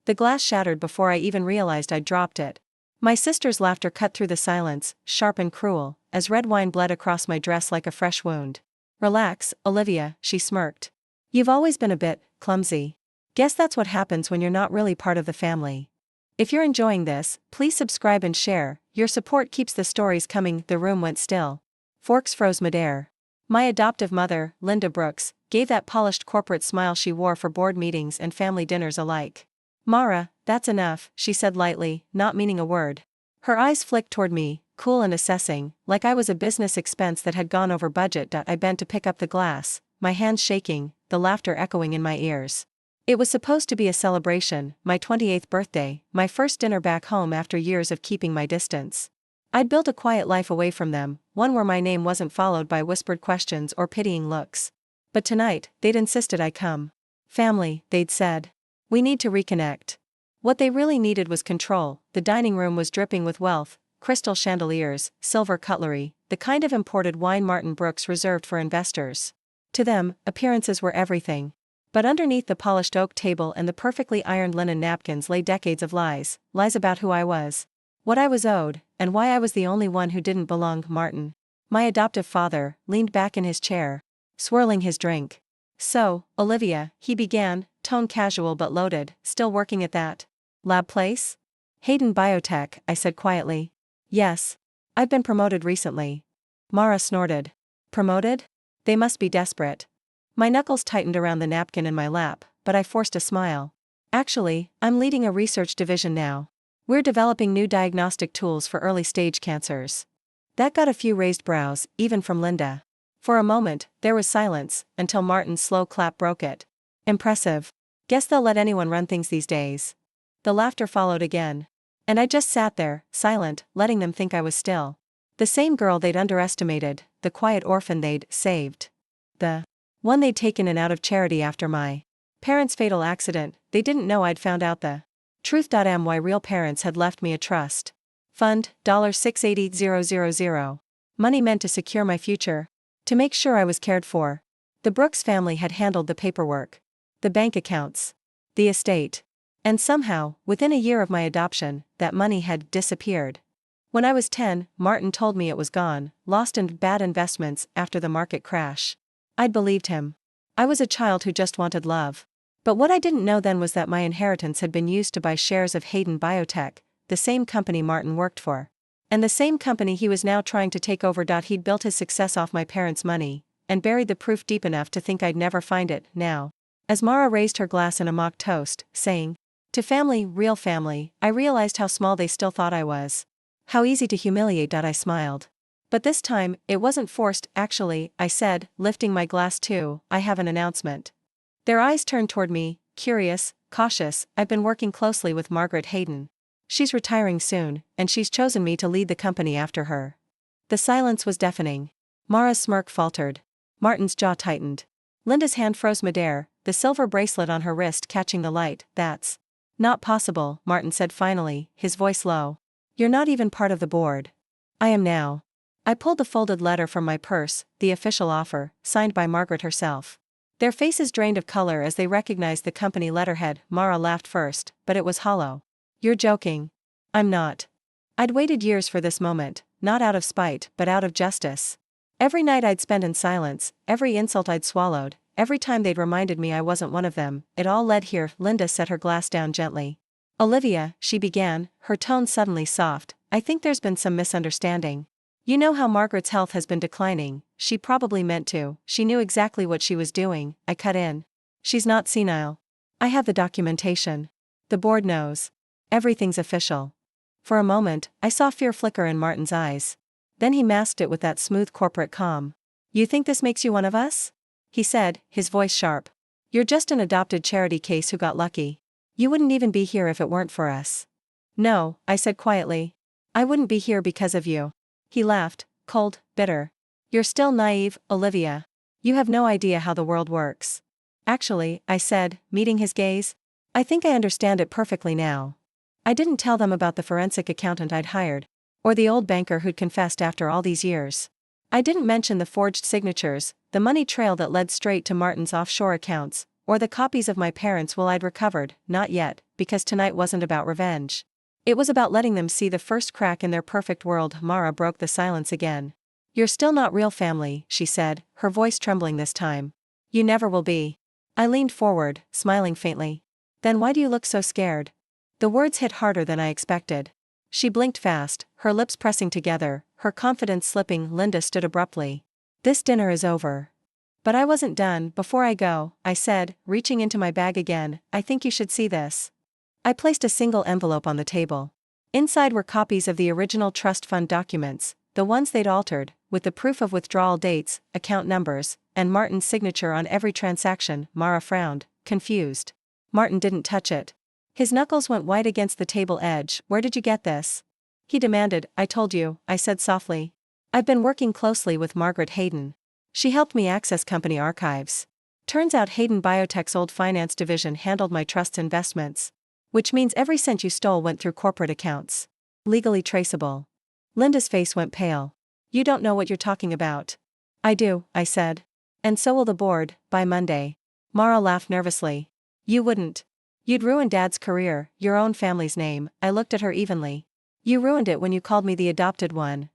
The glass shattered before I even realized I'd dropped it. My sister's laughter cut through the silence, sharp and cruel, as red wine bled across my dress like a fresh wound. "Relax, Olivia," she smirked. "You've always been a bit clumsy. Guess that's what happens when you're not really part of the family." If you're enjoying this, please subscribe and share. Your support keeps the stories coming. The room went still. Forks froze midair. My adoptive mother, Linda Brooks, gave that polished corporate smile she wore for board meetings and family dinners alike. "Mara, that's enough," she said lightly, not meaning a word. Her eyes flicked toward me, cool and assessing, like I was a business expense that had gone over budget. I bent to pick up the glass, my hands shaking, the laughter echoing in my ears. It was supposed to be a celebration, my 28th birthday, my first dinner back home after years of keeping my distance. I'd built a quiet life away from them, one where my name wasn't followed by whispered questions or pitying looks. But tonight, they'd insisted I come. "Family," they'd said. "We need to reconnect." What they really needed was control. The dining room was dripping with wealth, crystal chandeliers, silver cutlery, the kind of imported wine Martin Brooks reserved for investors. To them, appearances were everything. But underneath the polished oak table and the perfectly ironed linen napkins lay decades of lies about who I was, what I was owed, and why I was the only one who didn't belong. Martin, my adoptive father, leaned back in his chair, swirling his drink. "So, Olivia," he began, tone casual but loaded, "still working at that lab place?" "Hayden Biotech," I said quietly. "Yes. I've been promoted recently." Mara snorted. "Promoted? They must be desperate." My knuckles tightened around the napkin in my lap, but I forced a smile. "Actually, I'm leading a research division now. We're developing new diagnostic tools for early-stage cancers." That got a few raised brows, even from Linda. For a moment, there was silence, until Martin's slow clap broke it. "Impressive. Guess they'll let anyone run things these days." The laughter followed again. And I just sat there, silent, letting them think I was still the same girl they'd underestimated, the quiet orphan they'd saved. The one they'd taken in out of charity after my parents' fatal accident. They didn't know I'd found out the truth. Why real parents had left me a trust fund, $680,000. Money meant to secure my future, to make sure I was cared for. The Brooks family had handled the paperwork, the bank accounts, the estate. And somehow, within a year of my adoption, that money had disappeared. When I was 10, Martin told me it was gone, lost in bad investments after the market crash. I'd believed him. I was a child who just wanted love. But what I didn't know then was that my inheritance had been used to buy shares of Hayden Biotech, the same company Martin worked for. And the same company he was now trying to take over. He'd built his success off my parents' money, and buried the proof deep enough to think I'd never find it. Now, as Mara raised her glass in a mock toast, saying, "To family, real family," I realized how small they still thought I was. How easy to humiliate. I smiled. "But this time, it wasn't forced. Actually," I said, lifting my glass too, "I have an announcement." Their eyes turned toward me, curious, cautious. "I've been working closely with Margaret Hayden. She's retiring soon, and she's chosen me to lead the company after her." The silence was deafening. Mara's smirk faltered. Martin's jaw tightened. Linda's hand froze midair, the silver bracelet on her wrist catching the light. "That's not possible," Martin said finally, his voice low. "You're not even part of the board." "I am now." I pulled the folded letter from my purse, the official offer, signed by Margaret herself. Their faces drained of color as they recognized the company letterhead. Mara laughed first, but it was hollow. "You're joking." "I'm not." I'd waited years for this moment, not out of spite, but out of justice. Every night I'd spent in silence, every insult I'd swallowed, every time they'd reminded me I wasn't one of them, it all led here. Linda set her glass down gently. "Olivia," she began, her tone suddenly soft, "I think there's been some misunderstanding. You know how Margaret's health has been declining." She probably meant to, she knew exactly what she was doing, I cut in. "She's not senile. I have the documentation. The board knows. Everything's official." For a moment, I saw fear flicker in Martin's eyes. Then he masked it with that smooth corporate calm. "You think this makes you one of us?" he said, his voice sharp. "You're just an adopted charity case who got lucky. You wouldn't even be here if it weren't for us." "No," I said quietly. "I wouldn't be here because of you." He laughed, cold, bitter. "You're still naive, Olivia. You have no idea how the world works." "Actually," I said, meeting his gaze, "I think I understand it perfectly now." I didn't tell them about the forensic accountant I'd hired, or the old banker who'd confessed after all these years. I didn't mention the forged signatures, the money trail that led straight to Martin's offshore accounts, or the copies of my parents' will I'd recovered, not yet, because tonight wasn't about revenge. It was about letting them see the first crack in their perfect world. Mara broke the silence again. You're still not real family, she said, her voice trembling this time. You never will be. I leaned forward, smiling faintly. Then why do you look so scared? The words hit harder than I expected. She blinked fast, her lips pressing together, her confidence slipping. Linda stood abruptly. This dinner is over. But I wasn't done. Before I go, I said, reaching into my bag again, I think you should see this. I placed a single envelope on the table. Inside were copies of the original trust fund documents, the ones they'd altered, with the proof of withdrawal dates, account numbers, and Martin's signature on every transaction. Mara frowned, confused. Martin didn't touch it. His knuckles went white against the table edge. Where did you get this? He demanded. I told you, I said softly. I've been working closely with Margaret Hayden. She helped me access company archives. Turns out Hayden Biotech's old finance division handled my trust's investments. Which means every cent you stole went through corporate accounts. Legally traceable. Linda's face went pale. You don't know what you're talking about. I do, I said. And so will the board, by Monday. Mara laughed nervously. You wouldn't. You'd ruin Dad's career, your own family's name. I looked at her evenly. You ruined it when you called me the adopted one.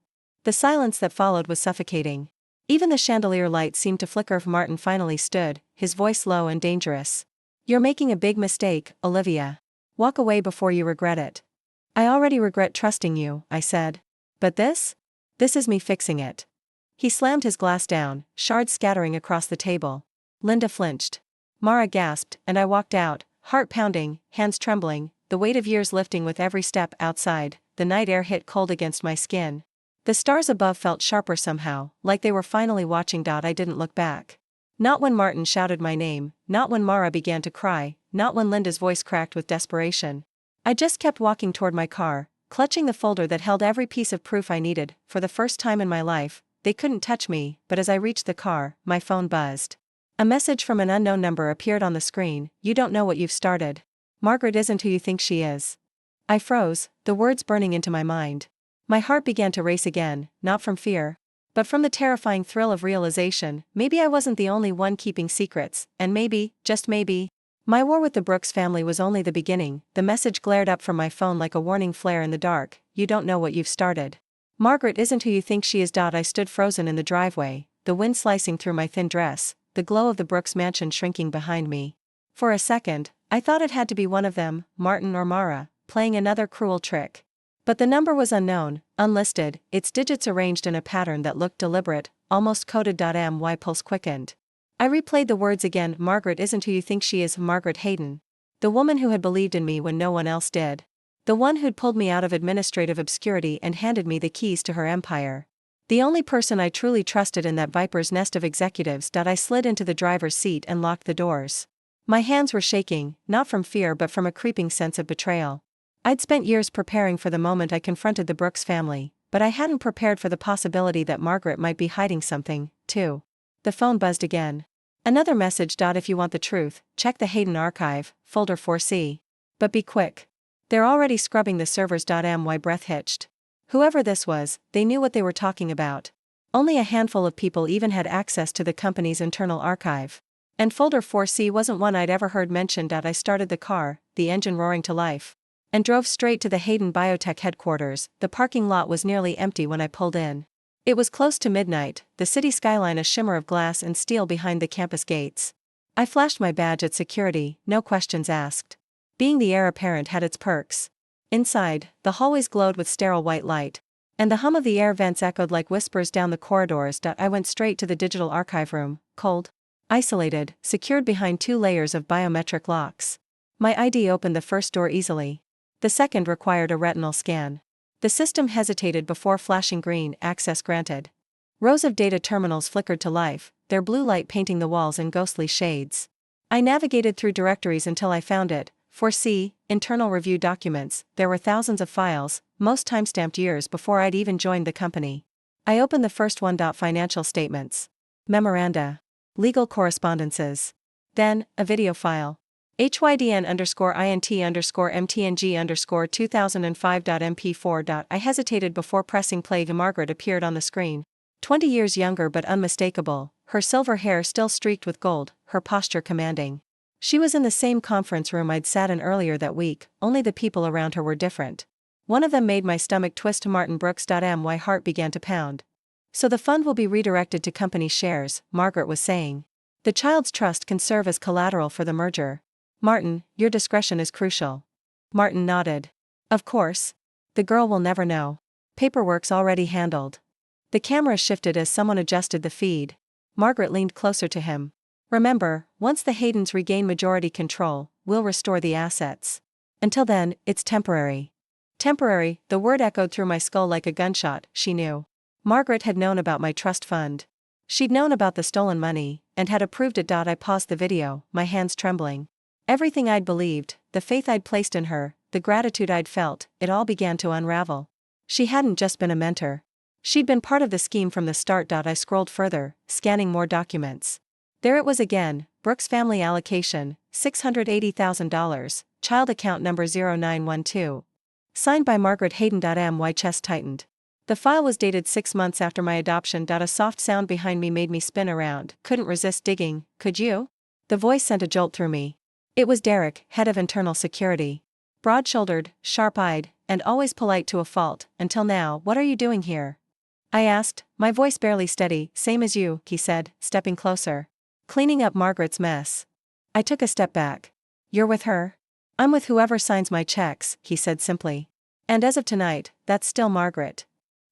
The silence that followed was suffocating. Even the chandelier light seemed to flicker. Martin finally stood, his voice low and dangerous. You're making a big mistake, Olivia. Walk away before you regret it. I already regret trusting you, I said. But this? This is me fixing it. He slammed his glass down, shards scattering across the table. Linda flinched. Mara gasped, and I walked out, heart pounding, hands trembling, the weight of years lifting with every step. Outside, the night air hit cold against my skin. The stars above felt sharper somehow, like they were finally watching. I didn't look back. Not when Martin shouted my name, not when Mara began to cry, not when Linda's voice cracked with desperation. I just kept walking toward my car, clutching the folder that held every piece of proof I needed. For the first time in my life, they couldn't touch me, but as I reached the car, my phone buzzed. A message from an unknown number appeared on the screen. You don't know what you've started. Margaret isn't who you think she is. I froze, the words burning into my mind. My heart began to race again, not from fear, but from the terrifying thrill of realization. Maybe I wasn't the only one keeping secrets, and maybe, just maybe, my war with the Brooks family was only the beginning. The message glared up from my phone like a warning flare in the dark. You don't know what you've started. Margaret isn't who you think she is. I stood frozen in the driveway, the wind slicing through my thin dress, the glow of the Brooks mansion shrinking behind me. For a second, I thought it had to be one of them, Martin or Mara, playing another cruel trick. But the number was unknown, unlisted, its digits arranged in a pattern that looked deliberate, almost coded. My pulse quickened. I replayed the words again. Margaret isn't who you think she is. Margaret Hayden. The woman who had believed in me when no one else did. The one who'd pulled me out of administrative obscurity and handed me the keys to her empire. The only person I truly trusted in that viper's nest of executives. I slid into the driver's seat and locked the doors. My hands were shaking, not from fear but from a creeping sense of betrayal. I'd spent years preparing for the moment I confronted the Brooks family, but I hadn't prepared for the possibility that Margaret might be hiding something, too. The phone buzzed again. Another message. If you want the truth, check the Hayden archive, folder 4C. But be quick. They're already scrubbing the servers. My breath hitched. Whoever this was, they knew what they were talking about. Only a handful of people even had access to the company's internal archive. And folder 4C wasn't one I'd ever heard mentioned. I started the car, the engine roaring to life, and drove straight to the Hayden Biotech headquarters. The parking lot was nearly empty when I pulled in. It was close to midnight, the city skyline a shimmer of glass and steel behind the campus gates. I flashed my badge at security, no questions asked. Being the heir apparent had its perks. Inside, the hallways glowed with sterile white light, and the hum of the air vents echoed like whispers down the corridors. I went straight to the digital archive room, cold, isolated, secured behind 2 layers of biometric locks. My ID opened the first door easily. The second required a retinal scan. The system hesitated before flashing green. Access granted. Rows of data terminals flickered to life, their blue light painting the walls in ghostly shades. I navigated through directories until I found it. 4C, internal review documents. There were thousands of files, most timestamped years before I'd even joined the company. I opened the first one. Financial statements. Memoranda. Legal correspondences. Then, a video file. HYDN_INT_MTNG_2005.mp4. I hesitated before pressing play. Margaret appeared on the screen. 20 years younger but unmistakable, her silver hair still streaked with gold, her posture commanding. She was in the same conference room I'd sat in earlier that week, only the people around her were different. One of them made my stomach twist. Martin Brooks. My heart began to pound. So the fund will be redirected to company shares, Margaret was saying. The child's trust can serve as collateral for the merger. Martin, your discretion is crucial. Martin nodded. Of course. The girl will never know. Paperwork's already handled. The camera shifted as someone adjusted the feed. Margaret leaned closer to him. Remember, once the Haydens regain majority control, we'll restore the assets. Until then, it's temporary. Temporary, the word echoed through my skull like a gunshot. She knew. Margaret had known about my trust fund. She'd known about the stolen money, and had approved it. I paused the video, my hands trembling. Everything I'd believed, the faith I'd placed in her, the gratitude I'd felt, it all began to unravel. She hadn't just been a mentor. She'd been part of the scheme from the start. I scrolled further, scanning more documents. There it was again, Brooks family allocation, $680,000, child account number 0912. Signed by Margaret Hayden. My chest tightened. The file was dated 6 months after my adoption. A soft sound behind me made me spin around. Couldn't resist digging, could you? The voice sent a jolt through me. It was Derek, head of internal security. Broad-shouldered, sharp-eyed, and always polite to a fault. Until now. What are you doing here? I asked, my voice barely steady. Same as you, he said, stepping closer. Cleaning up Margaret's mess. I took a step back. You're with her? I'm with whoever signs my checks, he said simply. And as of tonight, that's still Margaret.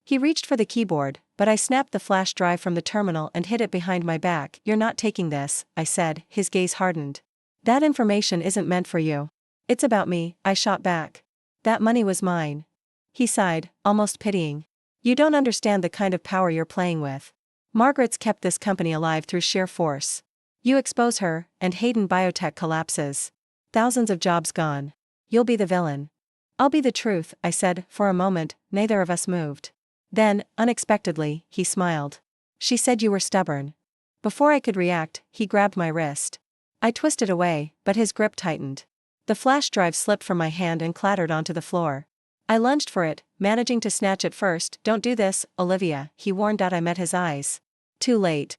He reached for the keyboard, but I snapped the flash drive from the terminal and hid it behind my back. You're not taking this, I said, his gaze hardened. That information isn't meant for you. It's about me, I shot back. That money was mine. He sighed, almost pitying. You don't understand the kind of power you're playing with. Margaret's kept this company alive through sheer force. You expose her, and Hayden Biotech collapses. Thousands of jobs gone. You'll be the villain. I'll be the truth, I said. For a moment, neither of us moved. Then, unexpectedly, he smiled. She said you were stubborn. Before I could react, he grabbed my wrist. I twisted away, but his grip tightened. The flash drive slipped from my hand and clattered onto the floor. I lunged for it, managing to snatch it first. Don't do this, Olivia, he warned. I met his eyes. Too late.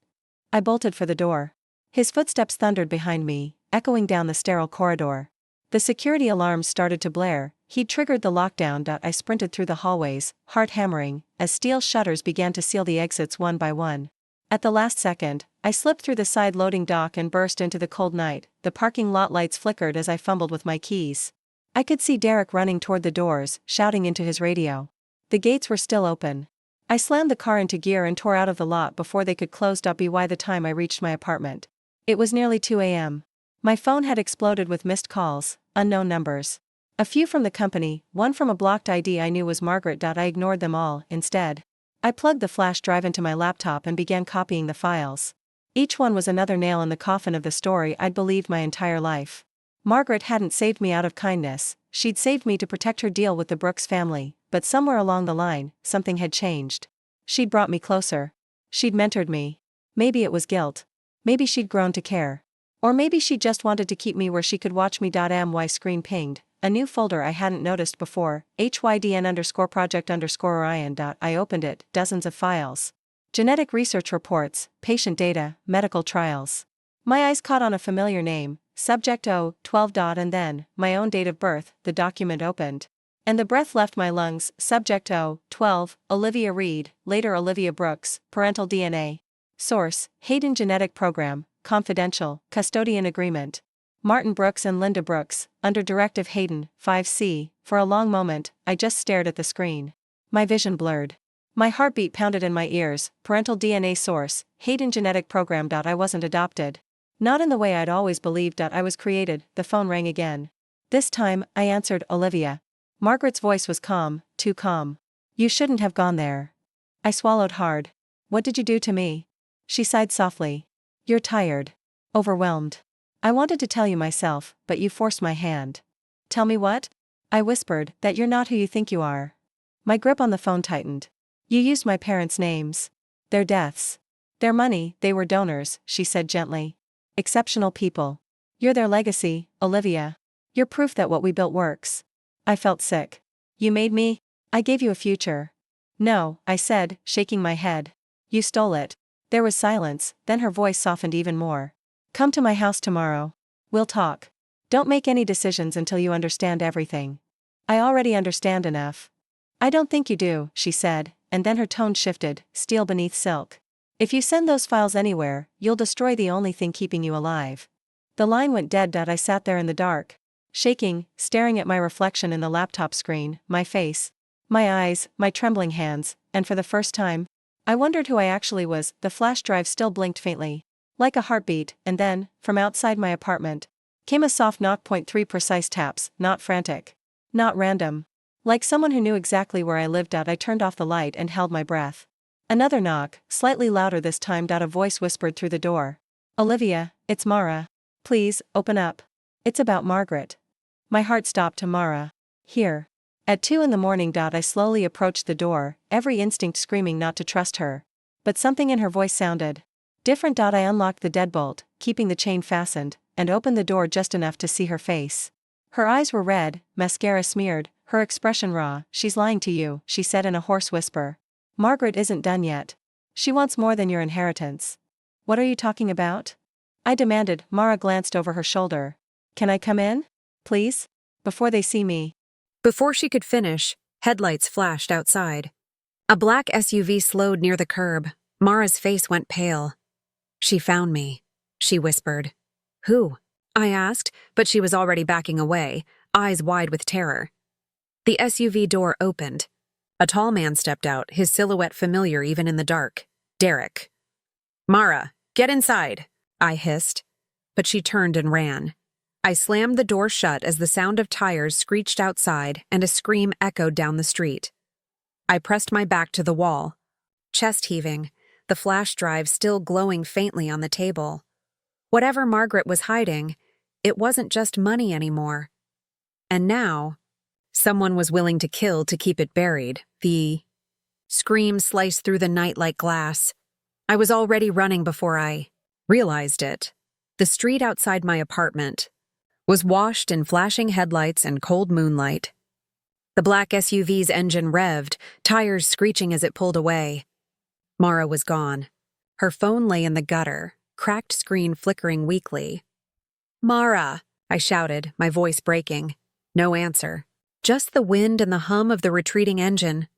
I bolted for the door. His footsteps thundered behind me, echoing down the sterile corridor. The security alarms started to blare. He'd triggered the lockdown. I sprinted through the hallways, heart hammering, as steel shutters began to seal the exits one by one. At the last second, I slipped through the side loading dock and burst into the cold night. The parking lot lights flickered as I fumbled with my keys. I could see Derek running toward the doors, shouting into his radio. The gates were still open. I slammed the car into gear and tore out of the lot before they could close. By the time I reached my apartment, it was nearly 2 a.m. My phone had exploded with missed calls, unknown numbers. A few from the company, one from a blocked ID I knew was Margaret. I ignored them all. Instead, I plugged the flash drive into my laptop and began copying the files. Each one was another nail in the coffin of the story I'd believed my entire life. Margaret hadn't saved me out of kindness, she'd saved me to protect her deal with the Brooks family, but somewhere along the line, something had changed. She'd brought me closer. She'd mentored me. Maybe it was guilt. Maybe she'd grown to care. Or maybe she just wanted to keep me where she could watch me. My screen pinged. A new folder I hadn't noticed before, HYDN_project_Orion. I opened it, dozens of files. Genetic research reports, patient data, medical trials. My eyes caught on a familiar name, subject 012. And then, my own date of birth. The document opened. And the breath left my lungs. Subject 012, Olivia Reed, later Olivia Brooks, parental DNA. Source, Hayden Genetic Program, confidential, custodian agreement. Martin Brooks and Linda Brooks, under directive Hayden, 5C. For a long moment, I just stared at the screen. My vision blurred. My heartbeat pounded in my ears. Parental DNA source, Hayden Genetic Program. I wasn't adopted. Not in the way I'd always believed. I was created. The phone rang again. This time, I answered, Olivia. Margaret's voice was calm, too calm. You shouldn't have gone there. I swallowed hard. What did you do to me? She sighed softly. You're tired. Overwhelmed. I wanted to tell you myself, but you forced my hand. Tell me what? I whispered, that you're not who you think you are. My grip on the phone tightened. You used my parents' names. Their deaths. Their money. They were donors, she said gently. Exceptional people. You're their legacy, Olivia. You're proof that what we built works. I felt sick. You made me? I gave you a future. No, I said, shaking my head. You stole it. There was silence, then her voice softened even more. Come to my house tomorrow. We'll talk. Don't make any decisions until you understand everything. I already understand enough. I don't think you do, she said, and then her tone shifted, steel beneath silk. If you send those files anywhere, you'll destroy the only thing keeping you alive. The line went dead. I sat there in the dark, shaking, staring at my reflection in the laptop screen, my face, my eyes, my trembling hands, and for the first time, I wondered who I actually was. The flash drive still blinked faintly, like a heartbeat, and then, from outside my apartment, came a soft knock. 3 precise taps, not frantic, not random. Like someone who knew exactly where I lived. I turned off the light and held my breath. Another knock, slightly louder this time. A voice whispered through the door. Olivia, it's Mara. Please, open up. It's about Margaret. My heart stopped. Mara. Here. At 2 a.m. I slowly approached the door, every instinct screaming not to trust her. But something in her voice sounded different. I unlocked the deadbolt, keeping the chain fastened, and opened the door just enough to see her face. Her eyes were red, mascara smeared, her expression raw. She's lying to you, she said in a hoarse whisper. Margaret isn't done yet. She wants more than your inheritance. What are you talking about? I demanded. Mara glanced over her shoulder. Can I come in? Please? Before they see me. Before she could finish, headlights flashed outside. A black SUV slowed near the curb. Mara's face went pale. She found me, she whispered. Who? I asked, but she was already backing away, eyes wide with terror. The SUV door opened. A tall man stepped out, his silhouette familiar even in the dark. Derek. Mara, get inside, I hissed. But she turned and ran. I slammed the door shut as the sound of tires screeched outside and a scream echoed down the street. I pressed my back to the wall, chest heaving, the flash drive still glowing faintly on the table. Whatever Margaret was hiding, it wasn't just money anymore. And now, someone was willing to kill to keep it buried. The scream sliced through the night like glass. I was already running before I realized it. The street outside my apartment was washed in flashing headlights and cold moonlight. The black SUV's engine revved, tires screeching as it pulled away. Mara was gone. Her phone lay in the gutter, cracked screen flickering weakly. Mara, I shouted, my voice breaking. No answer. Just the wind and the hum of the retreating engine.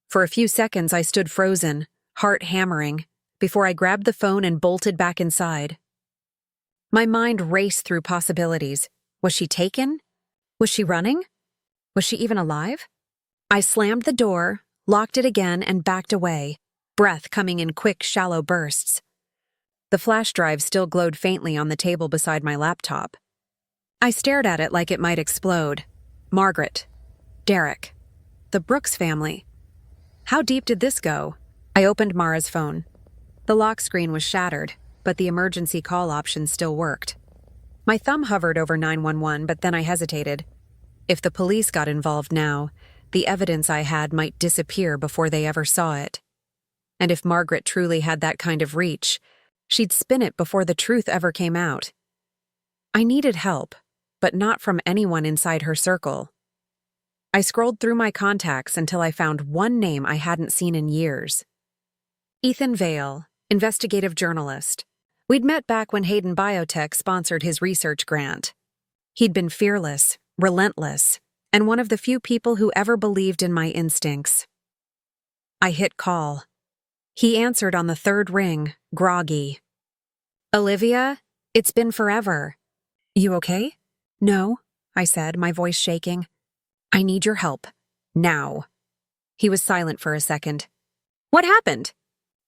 For a few seconds I stood frozen, heart hammering, before I grabbed the phone and bolted back inside. My mind raced through possibilities. Was she taken? Was she running? Was she even alive? I slammed the door, locked it again, and backed away, breath coming in quick, shallow bursts. The flash drive still glowed faintly on the table beside my laptop. I stared at it like it might explode. Margaret. Derek. The Brooks family. How deep did this go? I opened Mara's phone. The lock screen was shattered, but the emergency call option still worked. My thumb hovered over 911, but then I hesitated. If the police got involved now, the evidence I had might disappear before they ever saw it. And if Margaret truly had that kind of reach, she'd spin it before the truth ever came out. I needed help, but not from anyone inside her circle. I scrolled through my contacts until I found one name I hadn't seen in years. Ethan Vale, investigative journalist. We'd met back when Hayden Biotech sponsored his research grant. He'd been fearless, relentless, and one of the few people who ever believed in my instincts. I hit call. He answered on the third ring, groggy. Olivia, it's been forever. You okay? No, I said, my voice shaking. I need your help. Now. He was silent for a second. What happened?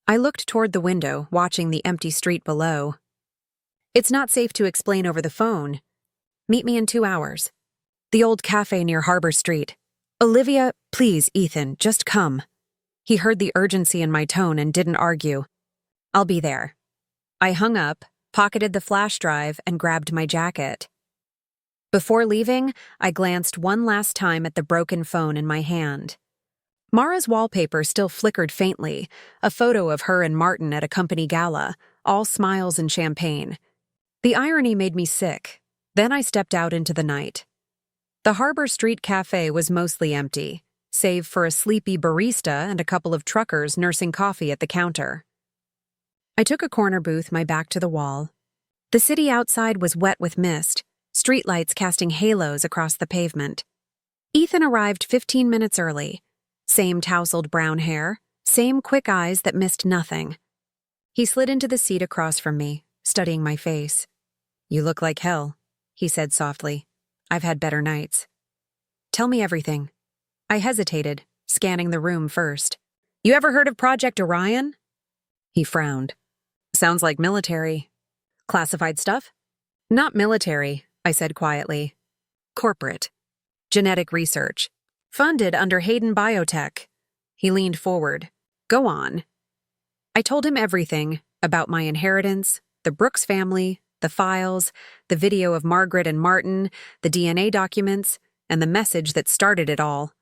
I looked toward the window, watching the empty street below. It's not safe to explain over the phone. Meet me in 2 hours. The old cafe near Harbor Street. Olivia, please, Ethan, just come. He heard the urgency in my tone and didn't argue. I'll be there. I hung up, pocketed the flash drive, and grabbed my jacket. Before leaving, I glanced one last time at the broken phone in my hand. Mara's wallpaper still flickered faintly, a photo of her and Martin at a company gala, all smiles and champagne. The irony made me sick. Then I stepped out into the night. The Harbor Street Cafe was mostly empty, save for a sleepy barista and a couple of truckers nursing coffee at the counter. I took a corner booth, my back to the wall. The city outside was wet with mist, streetlights casting halos across the pavement. Ethan arrived 15 minutes early. Same tousled brown hair, same quick eyes that missed nothing. He slid into the seat across from me, studying my face. "You look like hell," he said softly. "I've had better nights." "Tell me everything." I hesitated, scanning the room first. "You ever heard of Project Orion?" He frowned. "Sounds like military." "Classified stuff?" "Not military," I said quietly. "Corporate. Genetic research. Funded under Hayden Biotech." He leaned forward. "Go on." I told him everything about my inheritance, the Brooks family, the files, the video of Margaret and Martin, the DNA documents, and the message that started it all.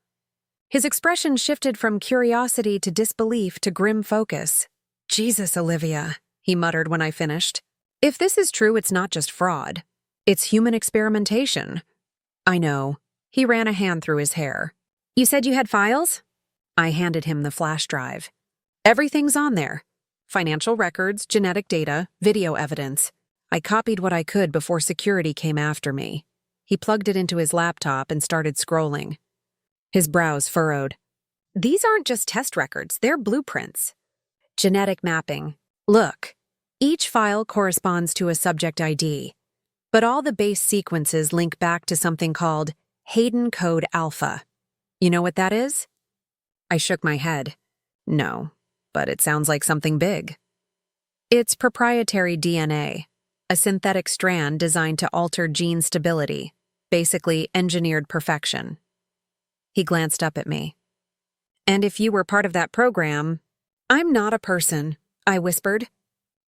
His expression shifted from curiosity to disbelief to grim focus. "Jesus, Olivia," he muttered when I finished. "If this is true, it's not just fraud. It's human experimentation." "I know." He ran a hand through his hair. "You said you had files?" I handed him the flash drive. "Everything's on there. Financial records, genetic data, video evidence. I copied what I could before security came after me." He plugged it into his laptop and started scrolling. His brows furrowed. "These aren't just test records, they're blueprints. Genetic mapping. Look, each file corresponds to a subject ID, but all the base sequences link back to something called Hayden Code Alpha. You know what that is?" I shook my head. "No, but it sounds like something big." "It's proprietary DNA, a synthetic strand designed to alter gene stability, basically engineered perfection." He glanced up at me. "And if you were part of that program—" "I'm not a person," I whispered.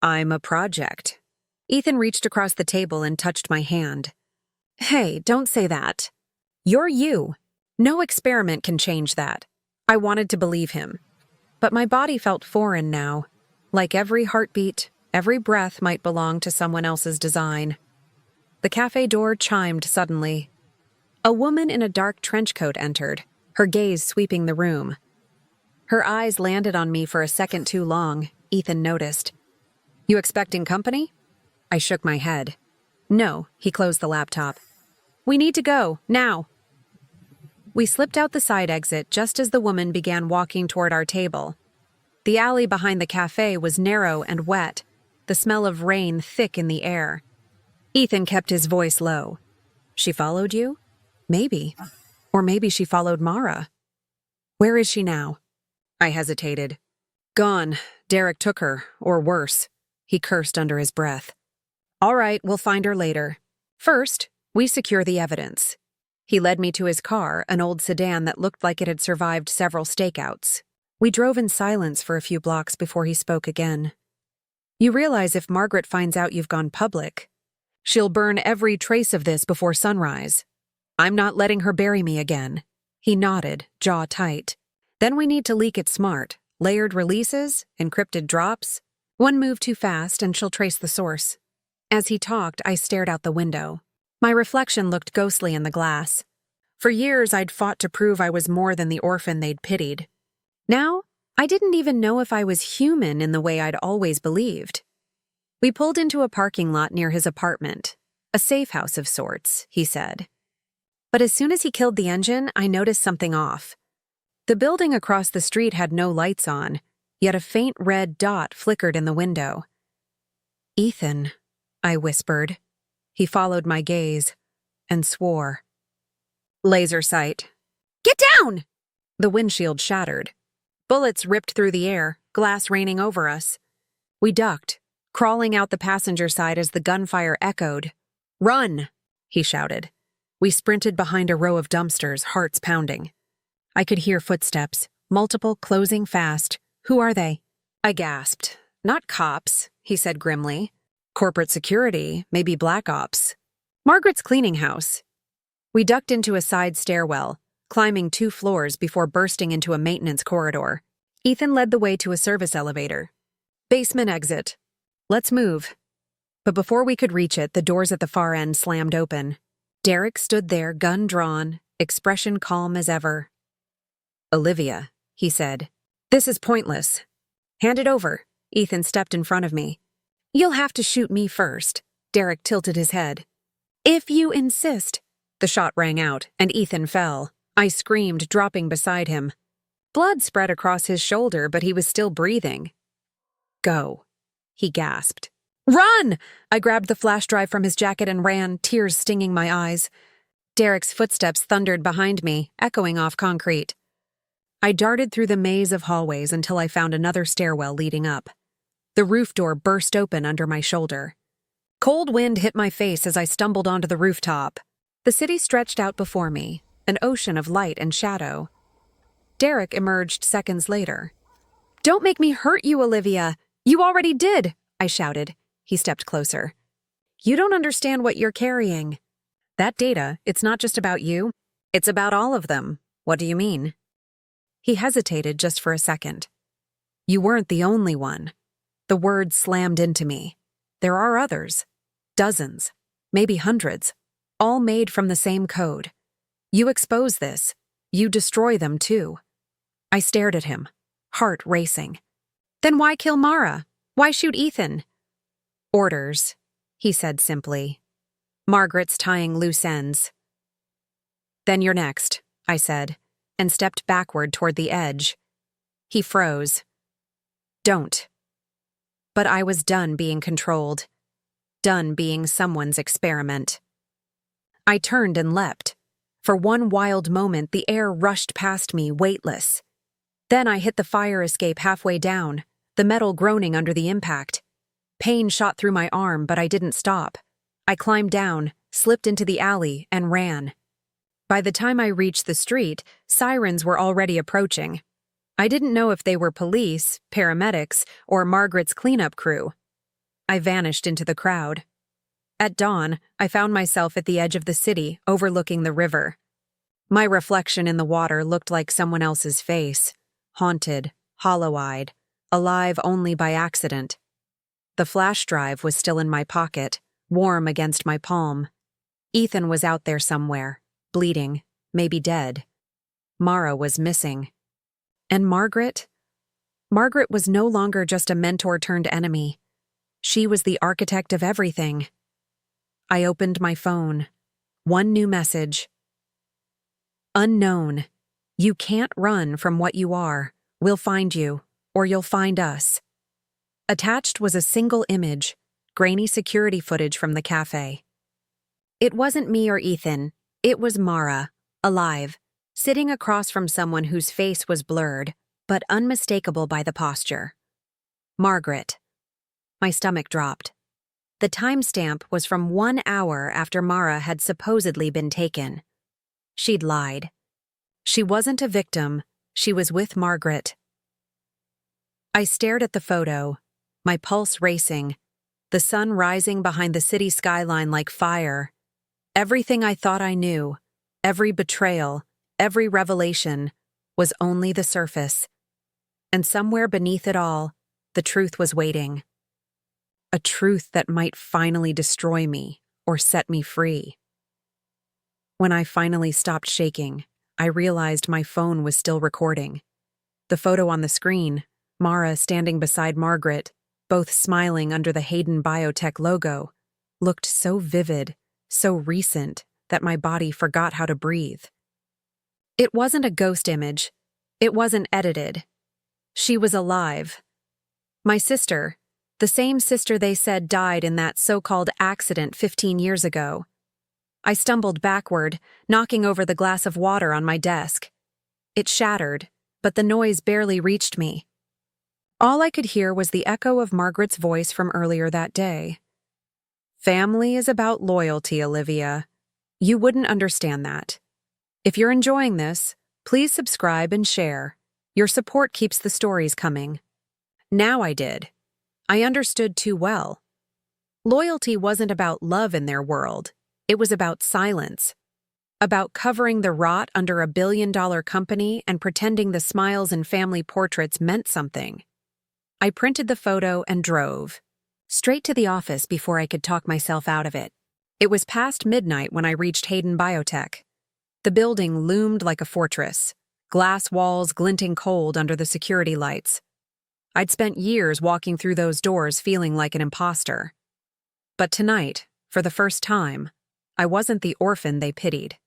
"I'm a project." Ethan reached across the table and touched my hand. "Hey, don't say that. You're you. No experiment can change that." I wanted to believe him, but my body felt foreign now, like every heartbeat, every breath might belong to someone else's design. The cafe door chimed suddenly. A woman in a dark trench coat entered, her gaze sweeping the room. Her eyes landed on me for a second too long, Ethan noticed. "You expecting company?" I shook my head. "No," he closed the laptop. "We need to go, now." We slipped out the side exit just as the woman began walking toward our table. The alley behind the cafe was narrow and wet, the smell of rain thick in the air. Ethan kept his voice low. "She followed you? Maybe. Or maybe she followed Mara. Where is she now?" I hesitated. "Gone. Derek took her, or worse." He cursed under his breath. "All right, we'll find her later. First, we secure the evidence." He led me to his car, an old sedan that looked like it had survived several stakeouts. We drove in silence for a few blocks before he spoke again. "You realize if Margaret finds out you've gone public, she'll burn every trace of this before sunrise. I'm not letting her bury me again." He nodded, jaw tight. "Then we need to leak it smart. Layered releases, encrypted drops. One move too fast and she'll trace the source." As he talked, I stared out the window. My reflection looked ghostly in the glass. For years, I'd fought to prove I was more than the orphan they'd pitied. Now, I didn't even know if I was human in the way I'd always believed. We pulled into a parking lot near his apartment. A safe house of sorts, he said. But as soon as he killed the engine, I noticed something off. The building across the street had no lights on, yet a faint red dot flickered in the window. "Ethan," I whispered. He followed my gaze and swore. Laser sight. "Get down!" The windshield shattered. Bullets ripped through the air, glass raining over us. We ducked, crawling out the passenger side as the gunfire echoed. "Run!" he shouted. We sprinted behind a row of dumpsters, hearts pounding. I could hear footsteps, multiple closing fast. "Who are they?" I gasped. "Not cops," he said grimly. "Corporate security, maybe black ops. Margaret's cleaning house." We ducked into a side stairwell, climbing 2 floors before bursting into a maintenance corridor. Ethan led the way to a service elevator. "Basement exit. Let's move." But before we could reach it, the doors at the far end slammed open. Derek stood there, gun drawn, expression calm as ever. "Olivia," he said, "this is pointless." "Hand it over." Ethan stepped in front of me. "You'll have to shoot me first." Derek tilted his head. If you insist. The shot rang out, and Ethan fell. I screamed, dropping beside him. Blood spread across his shoulder, but he was still breathing. Go, he gasped. Run! I grabbed the flash drive from his jacket and ran, tears stinging my eyes. Derek's footsteps thundered behind me, echoing off concrete. I darted through the maze of hallways until I found another stairwell leading up. The roof door burst open under my shoulder. Cold wind hit my face as I stumbled onto the rooftop. The city stretched out before me, an ocean of light and shadow. Derek emerged seconds later. Don't make me hurt you, Olivia. You already did, I shouted. He stepped closer. You don't understand what you're carrying. That data, it's not just about you. It's about all of them. What do you mean? He hesitated just for a second. You weren't the only one. The words slammed into me. There are others. Dozens. Maybe hundreds. All made from the same code. You expose this. You destroy them too. I stared at him, heart racing. Then why kill Mara? Why shoot Ethan? Orders, he said simply. Margaret's tying loose ends. Then you're next, I said, and stepped backward toward the edge. He froze. Don't. But I was done being controlled. Done being someone's experiment. I turned and leapt. For one wild moment, the air rushed past me, weightless. Then I hit the fire escape halfway down, the metal groaning under the impact. Pain shot through my arm, but I didn't stop. I climbed down, slipped into the alley, and ran. By the time I reached the street, sirens were already approaching. I didn't know if they were police, paramedics, or Margaret's cleanup crew. I vanished into the crowd. At dawn, I found myself at the edge of the city, overlooking the river. My reflection in the water looked like someone else's face, haunted, hollow-eyed, alive only by accident. The flash drive was still in my pocket, warm against my palm. Ethan was out there somewhere, bleeding, maybe dead. Mara was missing. And Margaret? Margaret was no longer just a mentor-turned-enemy. She was the architect of everything. I opened my phone. One new message. Unknown. You can't run from what you are. We'll find you, or you'll find us. Attached was a single image, grainy security footage from the cafe. It wasn't me or Ethan. It was Mara, alive, sitting across from someone whose face was blurred, but unmistakable by the posture. Margaret. My stomach dropped. The timestamp was from 1 hour after Mara had supposedly been taken. She'd lied. She wasn't a victim. She was with Margaret. I stared at the photo, my pulse racing, the sun rising behind the city skyline like fire. Everything I thought I knew, every betrayal, every revelation, was only the surface. And somewhere beneath it all, the truth was waiting. A truth that might finally destroy me or set me free. When I finally stopped shaking, I realized my phone was still recording. The photo on the screen, Mara standing beside Margaret, both smiling under the Hayden Biotech logo, looked so vivid, so recent, that my body forgot how to breathe. It wasn't a ghost image. It wasn't edited. She was alive. My sister, the same sister they said died in that so-called accident 15 years ago. I stumbled backward, knocking over the glass of water on my desk. It shattered, but the noise barely reached me. All I could hear was the echo of Margaret's voice from earlier that day. Family is about loyalty, Olivia. You wouldn't understand that. If you're enjoying this, please subscribe and share. Your support keeps the stories coming. Now I did. I understood too well. Loyalty wasn't about love in their world. It was about silence. About covering the rot under a billion-dollar company and pretending the smiles and family portraits meant something. I printed the photo and drove. Straight to the office before I could talk myself out of it. It was past midnight when I reached Hayden Biotech. The building loomed like a fortress, glass walls glinting cold under the security lights. I'd spent years walking through those doors feeling like an imposter. But tonight, for the first time, I wasn't the orphan they pitied.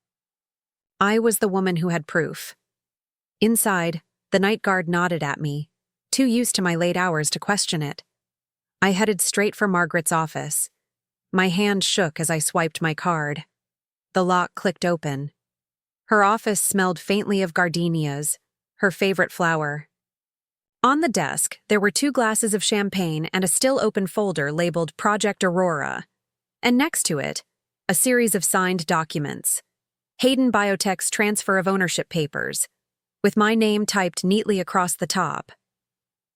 I was the woman who had proof. Inside, the night guard nodded at me, too used to my late hours to question it. I headed straight for Margaret's office. My hand shook as I swiped my card. The lock clicked open. Her office smelled faintly of gardenias, her favorite flower. On the desk, there were 2 glasses of champagne and a still-open folder labeled Project Aurora. And next to it, a series of signed documents. Hayden Biotech's transfer of ownership papers, with my name typed neatly across the top.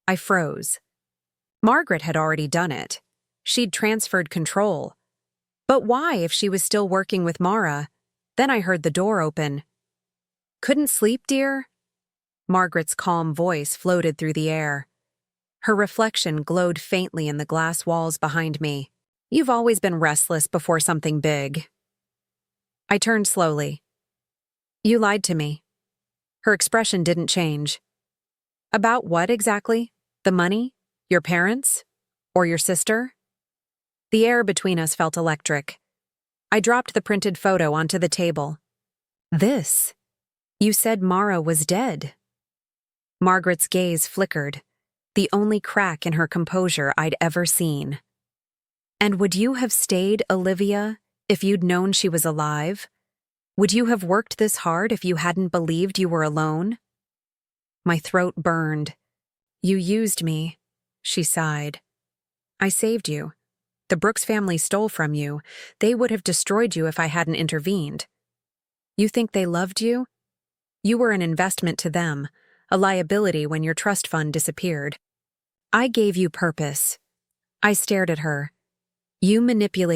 I froze. Margaret had already done it. She'd transferred control. But why if she was still working with Mara? Then I heard the door open. "Couldn't sleep, dear?" Margaret's calm voice floated through the air. Her reflection glowed faintly in the glass walls behind me. "You've always been restless before something big." I turned slowly. "You lied to me." Her expression didn't change. "About what exactly? The money? Your parents? Or your sister?" The air between us felt electric. I dropped the printed photo onto the table. "This? You said Mara was dead." Margaret's gaze flickered, the only crack in her composure I'd ever seen. "And would you have stayed, Olivia, if you'd known she was alive? Would you have worked this hard if you hadn't believed you were alone?" My throat burned. "You used me," she sighed. "I saved you. The Brooks family stole from you. They would have destroyed you if I hadn't intervened. You think they loved you? You were an investment to them, a liability when your trust fund disappeared. I gave you purpose." I stared at her. "You manipulated